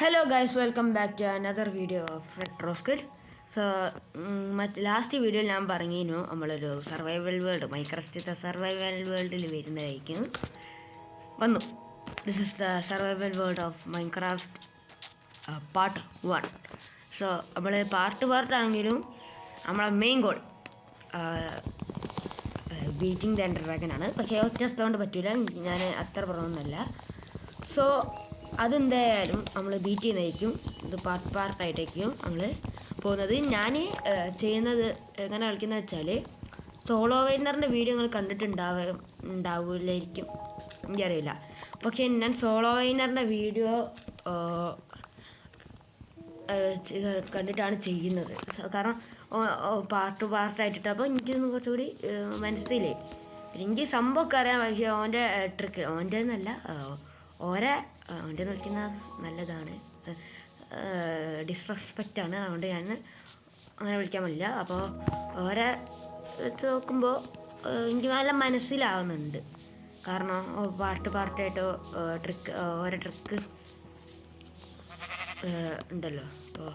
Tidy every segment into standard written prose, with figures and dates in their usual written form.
Hello guys, welcome back to another video of Retro Skid. So, last വീഡിയോയിൽ ഞാൻ പറഞ്ഞിരുന്നു നമ്മളൊരു സർവൈവൽ വേൾഡ് മൈക്രോസോഫ്റ്റ് സർവൈവൽ വേൾഡിൽ വരുന്നതായിരിക്കും വന്നു. This is the survival world of Minecraft part 1. So നമ്മൾ പാർട്ടാണെങ്കിലും നമ്മളെ മെയിൻ ഗോൾ ബീറ്റിംഗ് ദ എൻഡർ ഡ്രാഗനാണ്. പക്ഷേ ഒറ്റ കൊണ്ട് പറ്റില്ല, ഞാൻ അത്ര പറഞ്ഞൊന്നുമല്ല. സോ അതെന്തായാലും നമ്മൾ ബീറ്റ് ചെയ്യുന്നതായിരിക്കും. ഇത് പാർട്ടായിട്ടായിരിക്കും നമ്മൾ പോകുന്നത്. ഞാൻ ചെയ്യുന്നത് എങ്ങനെ കളിക്കുന്നത് വെച്ചാൽ, സോളോ വൈനറിൻ്റെ വീഡിയോ നിങ്ങൾ ഉണ്ടാവില്ലായിരിക്കും, എനിക്കറിയില്ല. പക്ഷേ ഞാൻ സോളോ വൈനറിൻ്റെ വീഡിയോ കണ്ടിട്ടാണ് ചെയ്യുന്നത്. കാരണം പാർട്ടായിട്ടിട്ട് അപ്പോൾ എനിക്കൊന്ന് കുറച്ചുകൂടി മനസ്സിലായി. എനിക്ക് സംഭവമൊക്കെ അറിയാൻ, പക്ഷേ ഓൻ്റെ ട്രിക്ക് ഓൻ്റെ എന്നല്ല, ഓൻ്റെ കളിക്കുന്ന നല്ലതാണ്, ഡിസ്റെസ്പെക്റ്റാണ്. അതുകൊണ്ട് ഞാൻ അങ്ങനെ വിളിക്കാൻ പറ്റില്ല. അപ്പോൾ ഓരെ വെച്ച് നോക്കുമ്പോൾ എനിക്ക് നല്ല മനസ്സിലാവുന്നുണ്ട്. കാരണം പാർട്ടായിട്ട് ഓരോ ട്രിക്ക് ഉണ്ടല്ലോ. അപ്പോൾ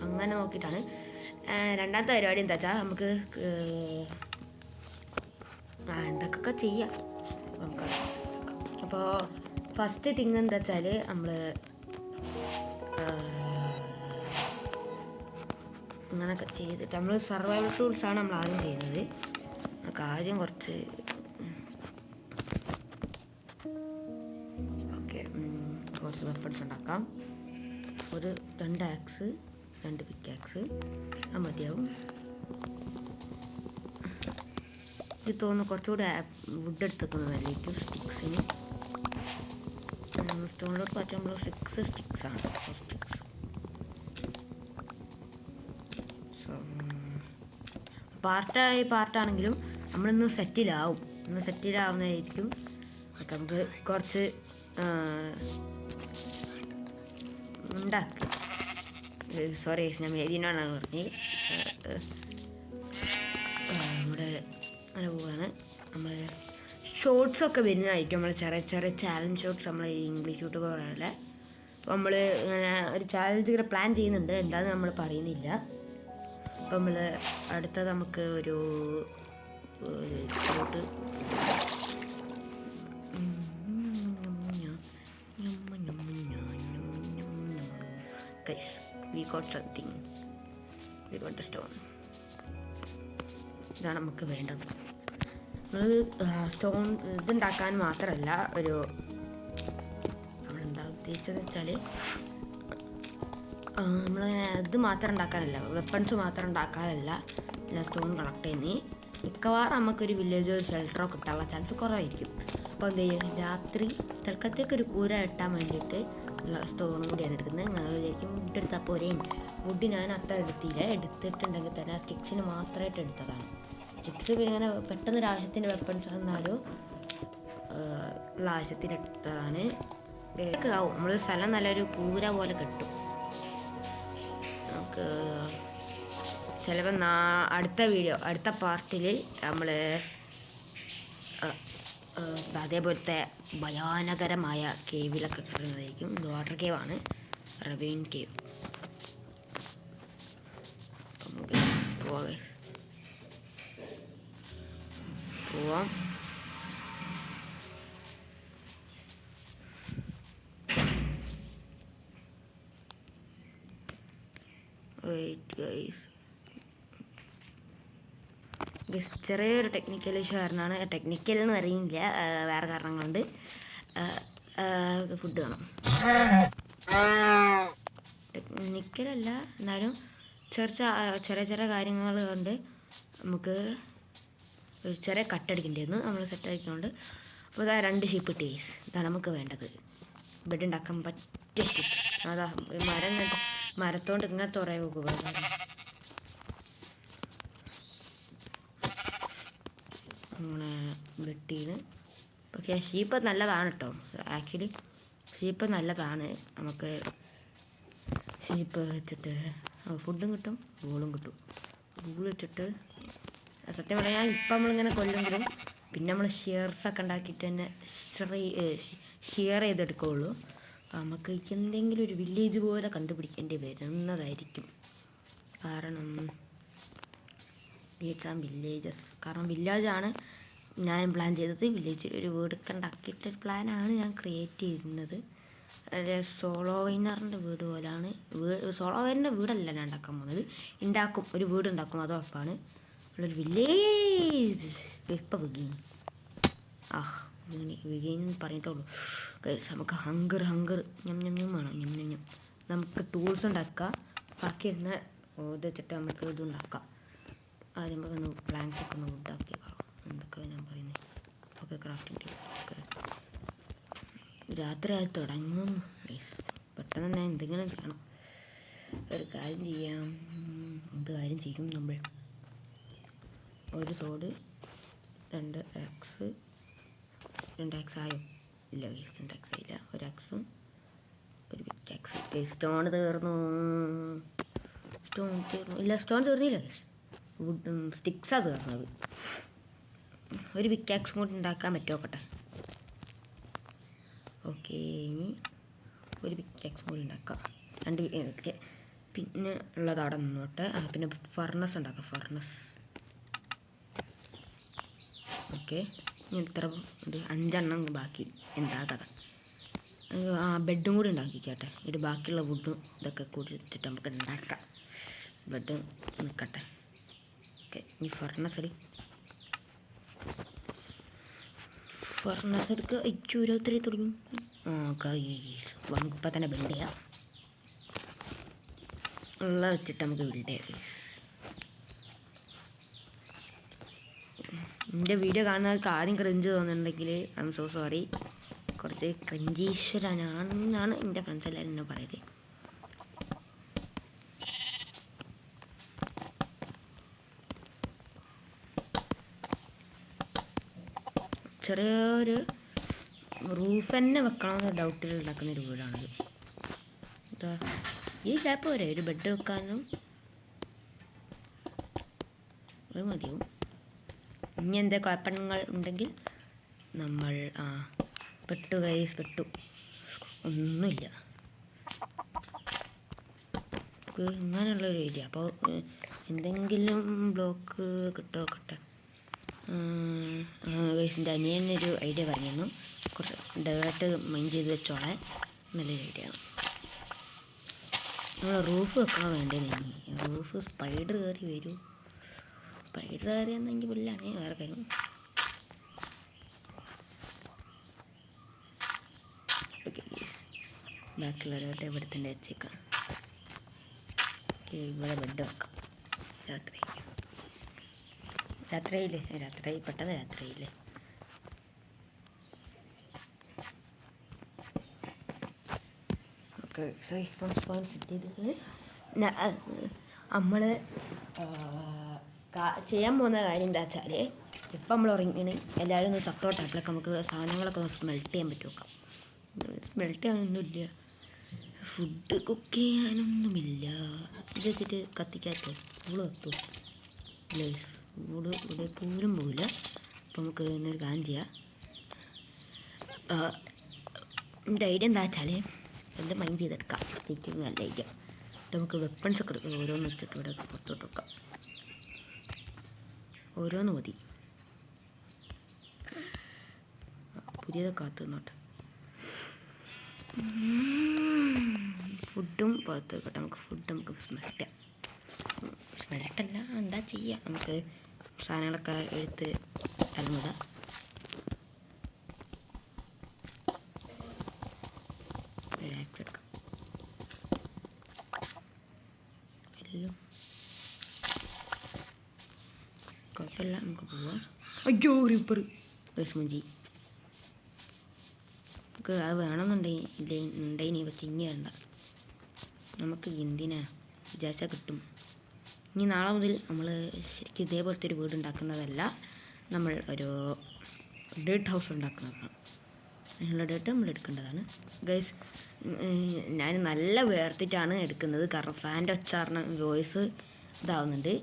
അങ്ങനെ നോക്കിയിട്ടാണ്. രണ്ടാമത്തെ പരിപാടി എന്താ വെച്ചാൽ, നമുക്ക് എന്തൊക്കെ ചെയ്യാം നമുക്ക്. അപ്പോൾ ഫസ്റ്റ് തിങ് എന്താ വെച്ചാൽ, നമ്മൾ അങ്ങനെയൊക്കെ ചെയ്തിട്ട് നമ്മൾ സർവൈവൽ ടൂൾസാണ് നമ്മൾ ആദ്യം ചെയ്യുന്നത്. നമുക്ക് ആദ്യം കുറച്ച് വെപ്പൺസ് ഉണ്ടാക്കാം. ഒരു 2 ആക്സ് 2 പിക്കാക്സ് അത് മതിയാവും. എനിക്ക് തോന്നുന്നു കുറച്ചുകൂടി വുഡ് എടുത്തേക്കുന്നതായിരിക്കും സ്റ്റിക്സിന്. സ്റ്റോണിലോട്ട് മാറ്റാൻ നമ്മൾ 6 സ്റ്റിക്സാണ്. സോ പാർട്ടാണെങ്കിലും നമ്മളിന്ന് സെറ്റിലാവുന്നതായിരിക്കും. നമുക്ക് കുറച്ച് ഉണ്ടാക്കി. സോറി, ഞാൻ മേദിനാണ് പറഞ്ഞത്. നമ്മുടെ അങ്ങനെ പോവാണ്. നമ്മൾ ഷോർട്സൊക്കെ വരുന്നതായിരിക്കും. നമ്മൾ ചെറിയ ചാലഞ്ച് ഷോർട്സ്, നമ്മൾ ഇംഗ്ലീഷ് യൂട്യൂബ് പറയാനല്ലേ. അപ്പോൾ നമ്മൾ ഇങ്ങനെ ഒരു ചാലഞ്ച് ഇങ്ങനെ പ്ലാൻ ചെയ്യുന്നുണ്ട്, എന്താണെന്ന് നമ്മൾ പറയുന്നില്ല. അപ്പോൾ നമ്മൾ അടുത്തത് നമുക്ക് ഒരു guys, we got something. We got the stone. ഇതാണ് നമുക്ക് വേണ്ടത്. നമ്മൾ സ്റ്റോൺ ഇതുണ്ടാക്കാൻ മാത്രമല്ല, നമ്മളെന്താ ഉദ്ദേശിച്ചതെന്ന് വെച്ചാൽ, നമ്മളിങ്ങനെ ഇത് മാത്രം ഉണ്ടാക്കാനല്ല, വെപ്പൺസ് മാത്രം ഉണ്ടാക്കാനല്ല ഞാൻ സ്റ്റോൺ കളക്ട് ചെയ്യുന്നത്. മിക്കവാറും നമുക്കൊരു വില്ലേജോ ഷെൽട്ടറോ കിട്ടാനുള്ള ചാൻസ് കുറവായിരിക്കും. അപ്പോൾ എന്ത് ചെയ്യും, രാത്രി തൽക്കാലത്തേക്കൊരു കൂര ഇട്ടാൻ വേണ്ടിയിട്ട് ഉള്ള സ്റ്റോണും കൂടിയാണ് എടുക്കുന്നത്. നിങ്ങൾ വിചാരിക്കും വുഡ് എടുത്താൽ പോരെയും. വുഡ് ഞാൻ അത്ര എടുത്തിട്ടുണ്ടെങ്കിൽ തന്നെ സ്റ്റിക്സിന് മാത്രമായിട്ട് എടുത്തതാണ്. സ്റ്റിക്സ് പിന്നെ ഇങ്ങനെ പെട്ടെന്ന് ഒരു ആവശ്യത്തിൻ്റെ വെപ്പൺസ് വന്നാലും ഉള്ള ആവശ്യത്തിന് എടുത്തതാണ്. ആവും നമ്മൾ സ്ഥലം നല്ലൊരു കൂര പോലെ കിട്ടും നമുക്ക്. ചിലപ്പോൾ അടുത്ത പാർട്ടിൽ നമ്മൾ അതേപോലത്തെ ഭയാനകരമായ കേവിലൊക്കെ കയറുന്നതായിരിക്കും. ഇത് വാട്ടർ കേവാണ്, റവീൻ കേവ്. നമുക്ക് പോവാം. ചെറിയൊരു ടെക്നിക്കൽ ഇഷ്യൂ കാരണമാണ്. ടെക്നിക്കൽ എന്ന് പറയുന്നില്ല, വേറെ കാരണങ്ങളുണ്ട്. ഫുഡ് വേണം. ടെക്നിക്കലല്ല, എന്നാലും ചെറിയ കാര്യങ്ങൾ കൊണ്ട് നമുക്ക് ചെറിയ കട്ടടിക്കേണ്ടിയിരുന്നു. നമ്മൾ സെറ്റാക്കിക്കൊണ്ട് അപ്പോൾ ഇതാ 2 ഷീപ്പ് ടീസ്. ഇതാണ് നമുക്ക് വേണ്ടത്. ബെഡ് ഉണ്ടാക്കാൻ പറ്റിയ ഷീപ്പ്. അതാ മരത്തോണ്ട് ഇങ്ങനത്തെ കുറേ അങ്ങനെ വെട്ടീന്. പക്ഷേ ഷീപ്പ് നല്ലതാണ് കേട്ടോ. ആക്ച്വലി ഷീപ്പ് നല്ലതാണ്. നമുക്ക് ഷീപ്പ് വെച്ചിട്ട് ഫുഡും കിട്ടും, വൂളും കിട്ടും. വൂൾ വെച്ചിട്ട് സത്യം പറഞ്ഞാൽ ഇപ്പം നമ്മളിങ്ങനെ കൊല്ലുമ്പോഴും പിന്നെ നമ്മൾ ഷെയർസൊക്കെ ഉണ്ടാക്കിയിട്ട് തന്നെ ഷെയർ ചെയ്തെടുക്കുകയുള്ളൂ. നമുക്ക് എന്തെങ്കിലും ഒരു വില്ലേജ് പോലെ കണ്ടുപിടിക്കേണ്ടി വരുന്നതായിരിക്കും. കാരണം നീഡ്സ് ആൻഡ് വില്ലേജസ്. കാരണം വില്ലേജാണ് ഞാൻ പ്ലാൻ ചെയ്തത്. വില്ലേജിൽ ഒരു വീട് ഉണ്ടാക്കിയിട്ടൊരു പ്ലാനാണ് ഞാൻ ക്രിയേറ്റ് ചെയ്യുന്നത്. സോളോ വൈനറിൻ്റെ വീട് പോലെയാണ്. സോളോ വൈനറിൻ്റെ വീടല്ല ഞാൻ ഉണ്ടാക്കാൻ പോകുന്നത്. ഒരു വീട് ഉണ്ടാക്കും, അത് ഉറപ്പാണ്. ഉള്ളൊരു വില്ലേജ് ഇപ്പം വിഗെയിൻ പറഞ്ഞിട്ടുള്ളൂ. നമുക്ക് ഹങ്കർ ഞം വേണം. ഞം നമുക്ക് ടൂൾസ് ഉണ്ടാക്കാം. ബാക്കി ഇരുന്ന് ഇത് വെച്ചിട്ട് നമുക്ക് ഇത് ഉണ്ടാക്കാം. ആദ്യം ഒന്ന് പ്ലാങ്ക്സ് ഒക്കെ ഒന്ന് വുഡാക്കി എന്തൊക്കെ ഞാൻ പറയുന്നത്. Okay, crafting table. രാത്രി ആയി തുടങ്ങും. പെട്ടെന്ന് തന്നെ എന്തെങ്കിലും ചെയ്യണം. ഒരു കാര്യം ചെയ്യാം. എന്ത് കാര്യം ചെയ്യും നമ്മൾ? ഒരു സോഡ്, 2 ആക്സ് ആയോ? ഇല്ല ഗൈസ്, 2 ആക്സ് ആയില്ല. ഒരു ആക്സും ഒരു പിക്കാക്സ്. സ്റ്റോൺ തീർന്നു. ഇല്ല, സ്റ്റോൺ തീർന്നില്ല ഗൈസ്. സ്റ്റിക്സാണ് തീർന്നത്. ഒരു പിക്കാക്സും കൂടി ഉണ്ടാക്കാൻ പറ്റുമോക്കട്ടെ. ഓക്കെ, ഇനി ഒരു പിക്കാക്സും കൂടി ഉണ്ടാക്കാം. 2 പിന്നെ ഉള്ളത് അവിടെ നിന്നോട്ടെ. പിന്നെ ഫർണസ് ഉണ്ടാക്കാം. ഓക്കെ, ഇനി എത്ര ഉണ്ട്? 5 എണ്ണം ബാക്കി. എന്താ കഥ? ബെഡും കൂടി ഉണ്ടാക്കിക്കട്ടെ. ഇത് ബാക്കിയുള്ള വുഡും ഇതൊക്കെ കൂടി വെച്ചിട്ട് നമുക്ക് ഉണ്ടാക്കാം. ബെഡ് നിൽക്കട്ടെ. ഓക്കെ, ഇനി ഫർണസ് എടുക്കുക. ഓരോരുത്തരെ തുടങ്ങി. നമുക്കിപ്പോൾ തന്നെ ബിൽഡ് ചെയ്യാം. ഉള്ള വെച്ചിട്ട് നമുക്ക് ബിൽഡ് ചെയ്യാം. എൻ്റെ വീഡിയോ കാണുന്നവർക്ക് ആദ്യം ക്രിഞ്ച് തോന്നുന്നുണ്ടെങ്കിൽ ഐ എം സോ സോറി. കുറച്ച് ക്രിഞ്ചീശ്വരനാണെന്നാണ് എൻ്റെ ഫ്രണ്ട്സ് എല്ലാവരും എന്നെ പറയുന്നത്. ചെറിയൊരു റൂഫ് തന്നെ വെക്കണമെന്ന് ഡൗട്ടിൽ ഉണ്ടാക്കുന്നൊരു വീടാണത്. ഈ ഗ്യാപ്പ് വരെ ഒരു ബെഡ് വെക്കാനും അത് മതിയാവും. ഇനി എന്താ കുഴപ്പങ്ങൾ ഉണ്ടെങ്കിൽ നമ്മൾ പെട്ടു ഒന്നുമില്ല. ഇങ്ങനെയുള്ളൊരു ഏരിയ. അപ്പോൾ എന്തെങ്കിലും ബ്ലോക്ക് കിട്ടുമോക്കട്ടെ. ഗൈസിൻ്റെ അനിയനൊരു ഐഡിയ പറഞ്ഞിരുന്നു. കുറച്ച് ഡേർട്ട് മൈൻഡ് ചെയ്ത് വെച്ചോളാൻ. നല്ലൊരു ഐഡിയ ആണ്. നമ്മൾ റൂഫ് വെക്കണം വേണ്ടത്. ഇനി റൂഫ് സ്പൈഡർ കയറി വരൂ. സ്പൈഡർ കയറി എന്നെങ്കിൽ പുല്ലാണ് വേറെ കാര്യം. ഓക്കെ, ബാക്കിയുള്ളവരോട്ട് ഇവിടെ തന്നെ വെച്ചേക്കാം. ഓക്കെ, ഇവിടെ ബെഡ് വെക്കാം. പെട്ടെന്ന് രാത്രിയില്ലേ. ഓക്കെ, റെസ്പോൺസിബിലിറ്റി നമ്മൾ ചെയ്യാൻ പോകുന്ന കാര്യം എന്താ വെച്ചാൽ, ഇപ്പം നമ്മൾ ഉറങ്ങിന് എല്ലാവരും ഒന്ന് സത്തോട്ടാക്കിലൊക്കെ നമുക്ക് സാധനങ്ങളൊക്കെ ഒന്ന് സ്മെൽറ്റ് ചെയ്യാൻ പറ്റുമോ? സ്മെൽറ്റ് ചെയ്യാനൊന്നുമില്ല. ഫുഡ് കുക്ക് ചെയ്യാനൊന്നുമില്ല. ഇത് വെച്ചിട്ട് കത്തിക്കാത്തോ? ഊള് കത്തോ? ഇല്ല, ഊള് ഇവിടെ പോലും പോകില്ല. അപ്പോൾ നമുക്ക് ഇന്നൊരു കാര്യം ചെയ്യാം. എൻ്റെ ഐഡിയ എന്താ വെച്ചാൽ എന്ത് മൈൻഡ് ചെയ്തെടുക്കാം. എനിക്ക് നല്ല ഐഡിയ. നമുക്ക് വെപ്പൺസ് ഒക്കെ എടുക്കാം. ഓരോന്ന് വെച്ചിട്ട് ഇവിടെ പുറത്തോട്ട് വെക്കാം. ഓരോന്ന് മതി. പുതിയതൊക്കെ കാത്തു നിന്നോട്ടെ. ഫുഡും പുറത്ത് വെക്കട്ടെ. നമുക്ക് സ്മെൽട്ടല്ല, എന്താ ചെയ്യുക. നമുക്ക് സാധനങ്ങളൊക്കെ എടുത്ത് സ്ഥലമിടാം. എടുക്കാം. എല്ലാം കുഴപ്പമില്ല, നമുക്ക് പോവാം. അയ്യോ, റിപ്പർ വിസ്മജി. നമുക്ക് അത് വേണമെന്നുണ്ടെങ്കിൽ പക്ഷെ ഇനി വേണ്ട. നമുക്ക് എന്തിനാ വിചാരിച്ചാൽ കിട്ടും. ഇനി നാളെ മുതൽ നമ്മൾ ശരിക്കും ഇതേപോലത്തെ ഒരു വീട് ഉണ്ടാക്കുന്നതല്ല, നമ്മൾ ഒരു ഡേർട്ട് ഹൗസ് ഉണ്ടാക്കുന്നതാണ്. അതിനുള്ള ഡേർട്ട് നമ്മൾ എടുക്കേണ്ടതാണ്. ഗൈസ്, ഞാൻ നല്ല വേർത്തിട്ടാണ് എടുക്കുന്നത്. കാരണം ഫാൻ്റെ ഒച്ചാറിന് വോയിസ് ഇതാവുന്നുണ്ട്.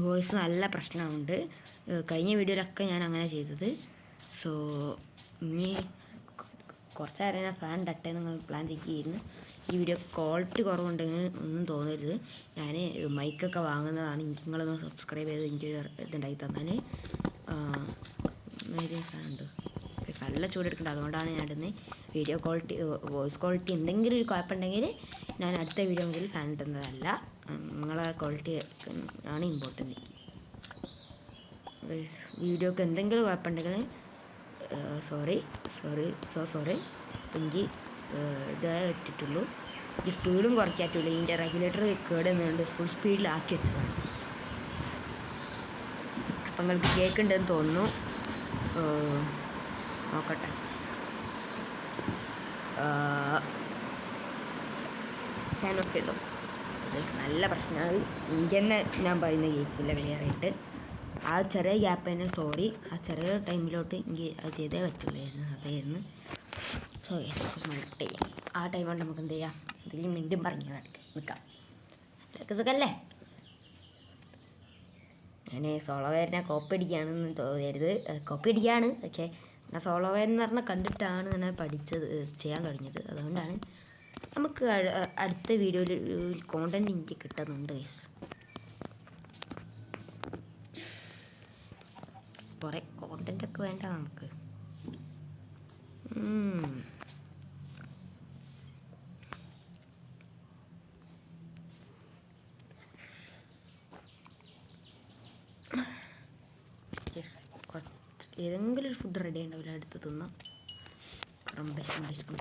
വോയിസ് നല്ല പ്രശ്നമുണ്ട്. കഴിഞ്ഞ വീഡിയോയിലൊക്കെ ഞാൻ അങ്ങനെ ചെയ്തത്. സോ ഇനി കുറച്ച് നേരം ഞാൻ ഫാൻ ഇടട്ടെ നിങ്ങൾ പ്ലാൻ ചെയ്യുന്നു. ഈ വീഡിയോ ക്വാളിറ്റി കുറവുണ്ടെങ്കിൽ ഒന്നും തോന്നരുത്. ഞാൻ മൈക്കൊക്കെ വാങ്ങുന്നതാണ്. നിങ്ങളൊന്ന് സബ്സ്ക്രൈബ് ചെയ്ത് എനിക്ക് ഇതുണ്ടാക്കി തന്നാൽ ഫാൻ ഉണ്ട്. നല്ല ചൂടെടുക്കുന്നുണ്ട്, അതുകൊണ്ടാണ് ഞാൻ ഇടുന്നത്. വീഡിയോ ക്വാളിറ്റി വോയിസ് ക്വാളിറ്റി എന്തെങ്കിലും ഒരു കുഴപ്പമുണ്ടെങ്കിൽ ഞാൻ അടുത്ത വീഡിയോ മുതൽ ഫാൻ ഇടുന്നതല്ല. നിങ്ങളെ ക്വാളിറ്റി ആണ് ഇമ്പോർട്ടൻ്റ്. വീഡിയോക്ക് എന്തെങ്കിലും കുഴപ്പമുണ്ടെങ്കിൽ സോറി. എനിക്ക് ഇതേ പറ്റിയിട്ടുള്ളൂ. ഈ സ്പീഡും കുറയ്ക്കാറ്റുള്ളൂ. ഇതിൻ്റെ റെഗുലേറ്റർ കേടുന്നുണ്ട്, ഫുൾ സ്പീഡിലാക്കി വെച്ചതാണ്. അപ്പം നിങ്ങൾക്ക് കേൾക്കുന്നുണ്ടെന്ന് തോന്നുന്നു. നോക്കട്ടെ. ഫാൻ ഓഫ് ചെയ്തോ. നല്ല പ്രശ്നമാണ്. തന്നെ ഞാൻ പറയുന്നത് കേൾക്കില്ല ക്ലിയറായിട്ട്. ആ ചെറിയ ഗ്യാപ്പ് തന്നെ സോറി. ആ ചെറിയ ടൈമിലോട്ട് എനിക്ക് അത് ചെയ്തേ പറ്റുള്ളായിരുന്നു. അതായിരുന്നു. സോ സ്മെൽട്ട് ചെയ്യാം. ആ ടൈം കൊണ്ട് നമുക്ക് എന്ത് ചെയ്യാം, എന്തെങ്കിലും വീണ്ടും പറഞ്ഞു നിൽക്കാം. സുഖല്ലേ? ഞാൻ സോളോ വയറിനെ കോപ്പി അടിക്കുകയാണെന്ന് തോന്നരുത്. കോപ്പി അടിക്കുകയാണ്, പക്ഷേ ഞാൻ സോളോ വയർ എന്ന് പറഞ്ഞാൽ കണ്ടിട്ടാണ് ഞാൻ പഠിച്ചത്, ചെയ്യാൻ തുടങ്ങിയത്. അതുകൊണ്ടാണ് നമുക്ക് അടുത്ത വീഡിയോയിൽ കോണ്ടൻറ്റ് എനിക്ക് കിട്ടുന്നുണ്ട്. കുറേ കോണ്ടൻറ്റൊക്കെ വേണ്ട നമുക്ക്. ഏതെങ്കിലും ഒരു ഫുഡ് റെഡി ഉണ്ടാവില്ല, അടുത്ത് തിന്നാം. വിശക്കും.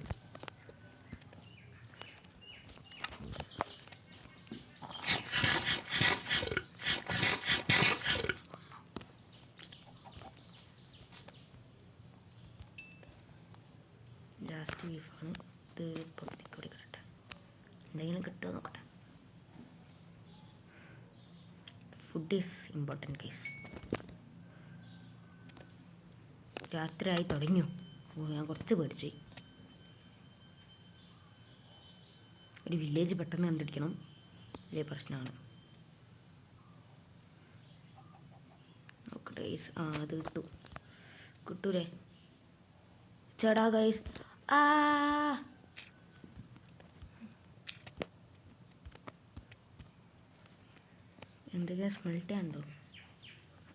ലാസ്റ്റ് ബീഫാണ്. ഇത് പുറത്തേക്ക് കൂടി കിടട്ടെ, എന്തെങ്കിലും കിട്ടുമോ നോക്കട്ടെ. Food is important case. രാത്രിയായി തുടങ്ങിയോ? ഞാൻ കുറച്ച് പേടിച്ചു. ഒരു വില്ലേജ് പെട്ടെന്ന് കണ്ടിരിക്കണം, വലിയ പ്രശ്നമാണ്. നോക്കട്ടെ ഗൈസ്. അത് കിട്ടൂലേ? ചേടാ ഗൈസ്. എന്തൊക്കെയാ സ്മെൽട്ട് ചെയ്യാനുണ്ടോ?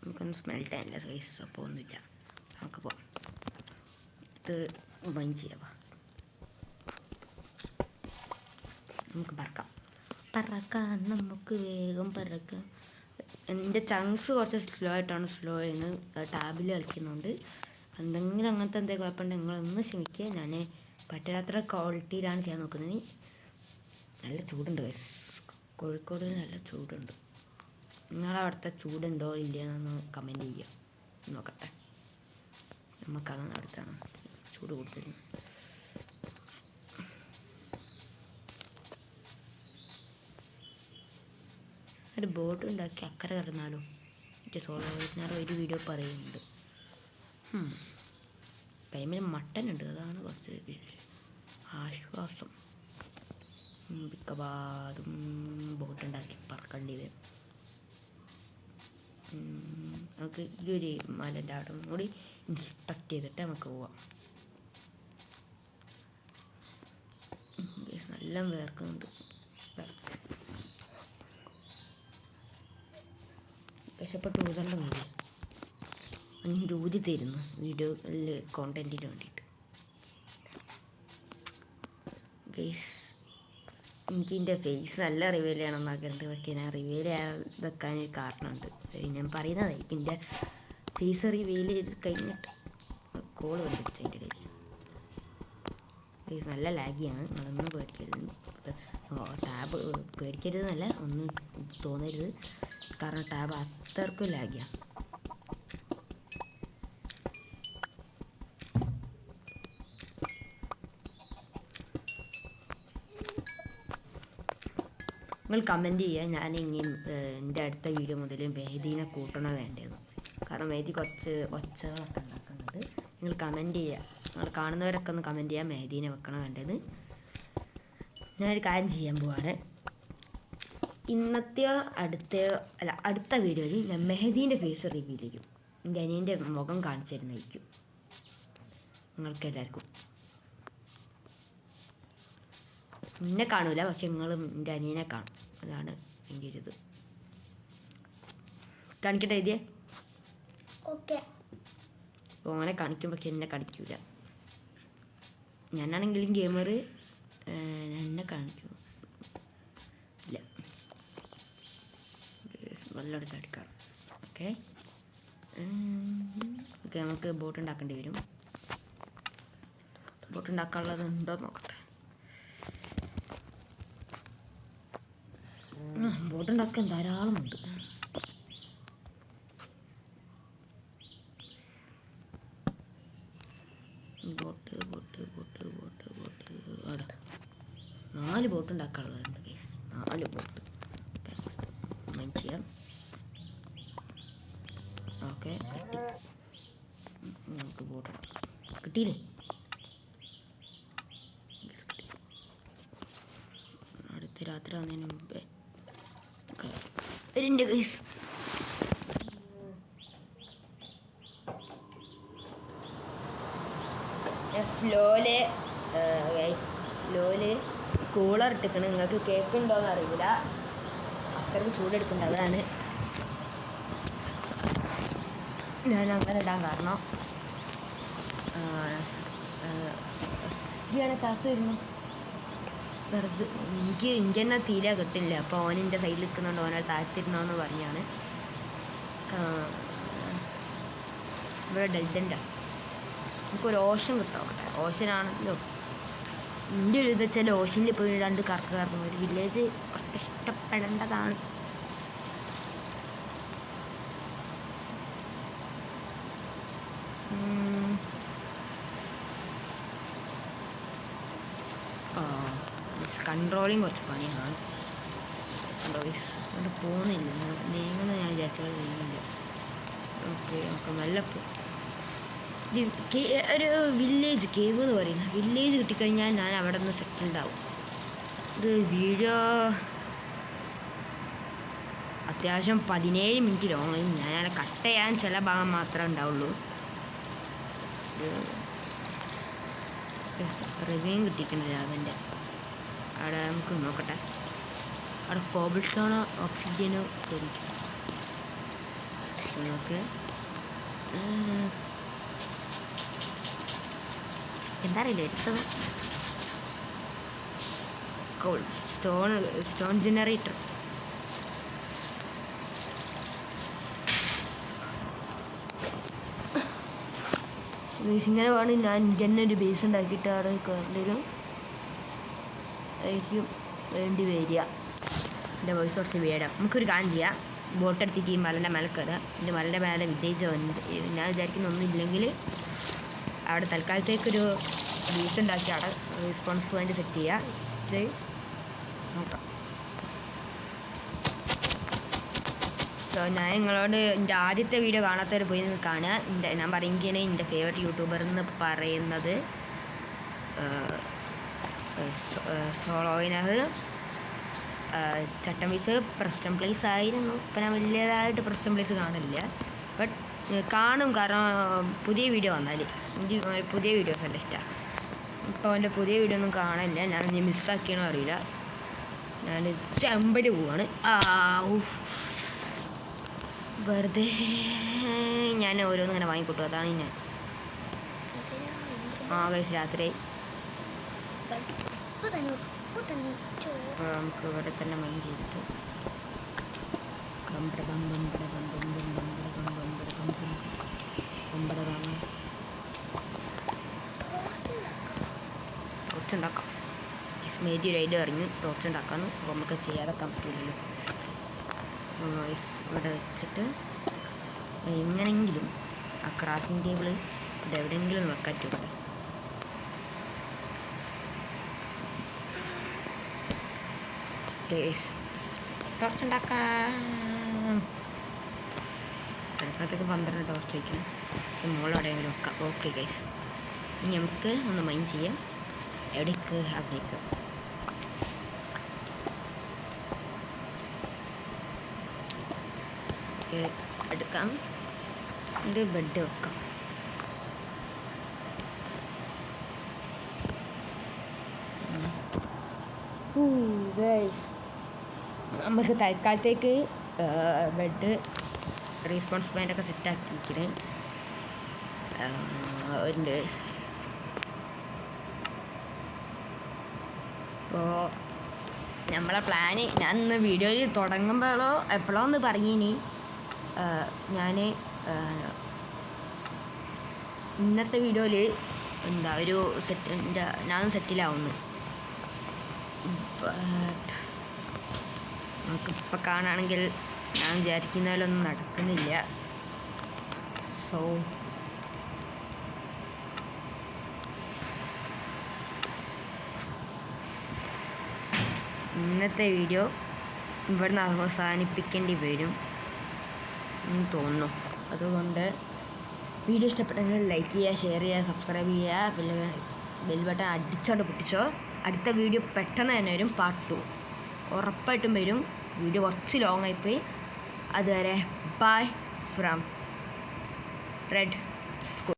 നമുക്കൊന്നും സ്മെൽട്ട് ചെയ്യാനില്ല ഗൈസ്. അപ്പോൾ ഒന്നുമില്ല, നമുക്ക് പോവാം. ഇത് മൈൻഡ് ചെയ്യാം. നമുക്ക് പറക്കാം നമുക്ക് വേഗം പറക്കാം. എൻ്റെ ചങ്ക്സ് കുറച്ച് സ്ലോ ആയിട്ടാണ് ചെയ്യുന്നത്. ടാബിൽ കളിക്കുന്നുണ്ട്. എന്തെങ്കിലും അങ്ങനത്തെ എന്തെങ്കിലും കുഴപ്പമുണ്ടെങ്കിൽ നിങ്ങളൊന്ന് ക്ഷമിക്കുക. ഞാൻ പറ്റാത്ര ക്വാളിറ്റിയിലാണ് ചെയ്യാൻ നോക്കുന്നത്. നല്ല ചൂടുണ്ട് ഗൈസ്, കോഴിക്കോട് നല്ല ചൂടുണ്ട്. നിങ്ങളവിടുത്തെ ചൂടുണ്ടോ ഇല്ലയെന്നൊന്ന് കമൻറ്റ് ചെയ്യുക, നോക്കട്ടെ. നമുക്കാണ് അടുത്താണ് ചൂട് കൂടുതൽ. ഒരു ബോട്ട് ഉണ്ടാക്കി അക്കരെ കിടന്നാലോ? മറ്റേ സോളോ വൈകുന്നേരം ഒരു വീഡിയോ പറയുന്നുണ്ട്. ടൈമിൽ മട്ടൻ ഉണ്ട്, അതാണ് കുറച്ച് ആശ്വാസം. മിക്കവാറും ബോട്ടുണ്ടാക്കി പറക്കേണ്ടി വരും. നമുക്ക് ഈ ഒരു മലൻ്റെ അവിടെ കൂടി ഇൻസ്പെക്ട് ചെയ്തിട്ട് നമുക്ക് പോവാം. നല്ല വേർക്കുന്നുണ്ട്. വിശപ്പെട്ട് ഊതണ്ട മതി. എനിക്ക് ഊതി തരുന്നു വീഡിയോയിൽ കോണ്ടൻറ്റിന് വേണ്ടിയിട്ട്. ഗൈസ്, എനിക്ക് എൻ്റെ ഫേസ് നല്ല റിവീൽ ചെയ്യണമെന്നാക്കുന്നുണ്ട്. പക്ഷേ ഞാൻ റിവീൽ വെക്കാൻ ഒരു കാരണമുണ്ട്. ഞാൻ പറയുന്നതായിരിക്കും. എൻ്റെ ഫേസ് റിവീൽ ചെയ്ത് കഴിഞ്ഞിട്ട് കോള് കണ്ടുപിടിച്ചു. അതിൻ്റെ ഇടയിൽ ഫേസ് നല്ല ലാഗിയാണ്. നിങ്ങളൊന്നും പേടിക്കരുത്. ടാബ് പേടിക്കരുതെന്നല്ല, ഒന്നും തോന്നരുത്. കാരണം ടാബ് അത്രക്കും ലാഗിയാണ്. നിങ്ങൾ കമൻറ്റ് ചെയ്യുക. ഞാൻ ഇനിയും എൻ്റെ അടുത്ത വീഡിയോ മുതൽ മെഹദീനെ കൂട്ടണോ വേണ്ടതെന്ന്. കാരണം മെഹദി കുറച്ച് ഒച്ചകളൊക്കെ ഉണ്ടാക്കുന്നുണ്ട്. നിങ്ങൾ കമൻറ്റ് ചെയ്യുക. നിങ്ങൾ കാണുന്നവരൊക്കെ ഒന്ന് കമൻറ്റ് ചെയ്യുക, മെഹദീനെ വെക്കണോ വേണ്ടത്. ഞാനൊരു കാര്യം ചെയ്യാൻ പോവാണ്. ഇന്നത്തെയോ അടുത്ത വീഡിയോയിൽ ഞാൻ മെഹദീൻ്റെ ഫേസ് റിവീൽ ചെയ്യും. എൻ്റെ അനിയൻ്റെ മുഖം കാണിച്ചു തരുന്നതായിരിക്കും നിങ്ങൾക്ക് എല്ലാവർക്കും. എന്നെ കാണൂല, പക്ഷെ നിങ്ങളും എൻ്റെ അനിയനെ കാണും. അതാണ് എൻ്റെ ഒരു ഇത്. കാണിക്കട്ടെ എഴുതിയേ? ഓക്കെ. ഓനെ കാണിക്കും, പക്ഷെ എന്നെ കാണിക്കൂല. ഞാനാണെങ്കിലും ഗെയിമർ, എന്നെ കാണിക്കൂ ഇല്ല. വെള്ളം ചടിക്കാറ്. ഓക്കെ ഓക്കെ, നമുക്ക് ബോട്ട് ഉണ്ടാക്കേണ്ടി വരും. ബോട്ട് ഉണ്ടാക്കാനുള്ളത് ഉണ്ടോ നോക്കട്ടെ. ബോട്ട് ഉണ്ടാക്കാൻ ധാരാളം ഉണ്ട്. Boat boat boat boat boat അതെ, 4 ബോട്ട് ഉണ്ടാക്കാനുള്ളതുണ്ട്. 4 ബോട്ട് ചെയ്യാം. ഓക്കെ, കിട്ടി. നമുക്ക് ബോട്ട് കിട്ടിയില്ലേ? അടുത്ത രാത്രി ആവുന്നതിന് മുമ്പേ വരുന്നുണ്ട് ഗൈസ്. സ്ലോല് കൂളർ ഇട്ടിക്കണ്. നിങ്ങൾക്ക് കേൾക്കുന്നുണ്ടോയെന്ന് അറിയില്ല, അത്രയ്ക്ക് ചൂടെടുക്കുന്നുണ്ട്. അതാണ് ഞാൻ അങ്ങനെ ഇടാൻ കാരണം. ഇയാളെ കാത്തു വരുന്നു വെറുതെ. എനിക്ക് തന്നെ തീരെ കിട്ടില്ല. അപ്പോൾ ഓനിൻ്റെ സൈഡിൽ നിൽക്കുന്നുണ്ട്, ഓനെ താഴ്ത്തിരുന്നോന്ന് പറഞ്ഞാണ്. ഇവിടെ ഡെൽഡൻ്റെ നമുക്കൊരു ഓഷൻ കിട്ടാം. ഓഷനാണല്ലോ എൻ്റെ ഒരു ഇത് വെച്ചാൽ, ഓഷനിൽ പോയി 2 കറക്ക് കറങ്ങും. ഒരു വില്ലേജ് കുറച്ച് ഇഷ്ടപ്പെടേണ്ടതാണ്. കൺട്രോളിങ് കുറച്ച് പണിയാണ്. അവിടെ പോകുന്നില്ല, നീങ്ങുന്ന ഞാൻ വിചാരിച്ചാൽ നീങ്ങില്ല. ഓക്കെ, നമുക്ക് മെല്ലെ ഒരു വില്ലേജ് കേവ് എന്ന് പറയുന്നത്. വില്ലേജ് കിട്ടിക്കഴിഞ്ഞാൽ ഞാൻ അവിടെ നിന്ന് സെറ്റിൽഡ് ആവും. ഇത് വീഡിയോ അത്യാവശ്യം 17 മിനിറ്റ് ലോങ്. ഞാൻ കട്ട് ചെയ്യാൻ ചില ഭാഗം മാത്രമേ ഉണ്ടാവുള്ളൂ. റിവ്യൂ കിട്ടിയിട്ടുണ്ട് അതിൻ്റെ. അവിടെ നമുക്ക് നോക്കട്ടെ. അവിടെ കോബിൾ സ്റ്റോണോ ഓക്സിജനോ ലഭിക്കും. നമുക്ക് എന്താ അറിയില്ല, സ്റ്റോൺ ജനറേറ്റർ. ഇങ്ങനെ വേണം ഞാൻ തന്നെ ഒരു ബേസ് ഉണ്ടാക്കിയിട്ട് അവിടെ എന്തെങ്കിലും ആയിരിക്കും വേണ്ടി വരിക. എൻ്റെ വോയിസ് കുറച്ച് വേണം. നമുക്കൊരു കാര്യം ചെയ്യാം. ബോട്ട് എടുത്തിട്ട് ഈ മലൻ്റെ മേലെ കയറുക. എൻ്റെ മലൻ്റെ മേലെ വില്ലേജ് വന്നിട്ട് ഞാൻ വിചാരിക്കുന്ന ഒന്നുമില്ലെങ്കിൽ അവിടെ തൽക്കാലത്തേക്കൊരു ബേസ് ഉണ്ടാക്കി അവിടെ റെസ്പോൺസ് പോയിൻ്റ് സെറ്റ് ചെയ്യുക. ഇത് നോക്കാം. സോ ഞാൻ നിങ്ങളോട് എൻ്റെ ആദ്യത്തെ വീഡിയോ കാണാത്തവർ പോയി കാണുക. ഞാൻ പറയുകയാണ് എൻ്റെ ഫേവറേറ്റ് യൂട്യൂബർ എന്ന് പറയുന്നത് സോളോയിനർ ചട്ടം പീസ് പ്രസ്റ്റൺ പ്ലേസ് ആയിരുന്നു. ഇപ്പം ഞാൻ വലിയതായിട്ട് പ്രസ്റ്റൺ പ്ലേസ് കാണില്ല, ബട്ട് കാണും. കാരണം പുതിയ വീഡിയോ വന്നാൽ എനിക്ക് പുതിയ വീഡിയോസ് എല്ലാം ഇഷ്ടമാണ്. ഇപ്പോൾ അവൻ്റെ പുതിയ വീഡിയോ ഒന്നും കാണില്ല. ഞാൻ ഇനി മിസ്സാക്കിയാണോ അറിയില്ല. ഞാൻ ചെമ്പല് പോവാണ്. വെറുതെ ഞാൻ ഓരോന്നും ഇങ്ങനെ വാങ്ങിക്കൊട്ടു. അതാണ് ഞാൻ കഴിച്ച് രാത്രി നമുക്ക് ഇവിടെ തന്നെ മൈൻഡ് ചെയ്തിട്ട് ടോർച്ചുണ്ടാക്കാം. മേജി ഒരു ഐഡിയ അറിഞ്ഞു ടോർച്ചുണ്ടാക്കാമെന്ന്. അപ്പോൾ നമുക്ക് ചെയ്യാതെക്കാൻ പറ്റില്ലല്ലോ. ഇവിടെ വെച്ചിട്ട് എങ്ങനെയെങ്കിലും ആ ക്രാഫ്റ്റിംഗ് ടേബിൾ ഇവിടെ എവിടെയെങ്കിലും വെക്കാൻ പറ്റും. ടോർച്ചുണ്ടാക്കാം. തൽക്കാലത്തേക്ക് 12 ടോർച്ച് വയ്ക്കണം. മുകളിൽ എവിടെയെങ്കിലും വെക്കാം. ഓക്കെ ഗൈസ്, ഇനി നമുക്ക് ഒന്ന് മൈൻഡ് ചെയ്യാം. എവിടേക്ക് അവിടേക്ക് എടുക്കാം. ഇത് ബെഡ് വെക്കാം. നമുക്ക് തൽക്കാലത്തേക്ക് ബെഡ് റീസ്പോൺസ് ബാൻഡൊക്കെ സെറ്റാക്കിയിരിക്കണേ ഉണ്ട്. അപ്പോൾ നമ്മളെ പ്ലാന് ഞാൻ ഇന്ന് വീഡിയോയിൽ തുടങ്ങുമ്പോഴോ എപ്പോഴോ ഒന്ന് പറഞ്ഞിനി ഞാൻ ഇന്നത്തെ വീഡിയോയിൽ എന്താ ഒരു ഞാനും സെറ്റിലാവുന്നു. നമുക്കിപ്പോൾ കാണുകയാണെങ്കിൽ ഞാൻ വിചാരിക്കുന്നതിലൊന്നും നടക്കുന്നില്ല. സോ ഇന്നത്തെ വീഡിയോ ഇവിടുന്ന് അവസാനിപ്പിക്കേണ്ടി വരും എന്ന് തോന്നുന്നു. അതുകൊണ്ട് വീഡിയോ ഇഷ്ടപ്പെട്ടെങ്കിൽ ലൈക്ക് ചെയ്യുക, ഷെയർ ചെയ്യുക, സബ്സ്ക്രൈബ് ചെയ്യുക, ബെൽ ബട്ടൺ അടിച്ചോണ്ട് പൊട്ടിച്ചോ. അടുത്ത വീഡിയോ പെട്ടെന്ന് തന്നെ വരും, പാർട്ട് 2 ഉറപ്പായിട്ടും വരും. വീഡിയോ കുറച്ച് ലോങ് ആയിപ്പോയി. അതുവരെ ബൈ ഫ്രം റെഡ് സ്കൂൾ.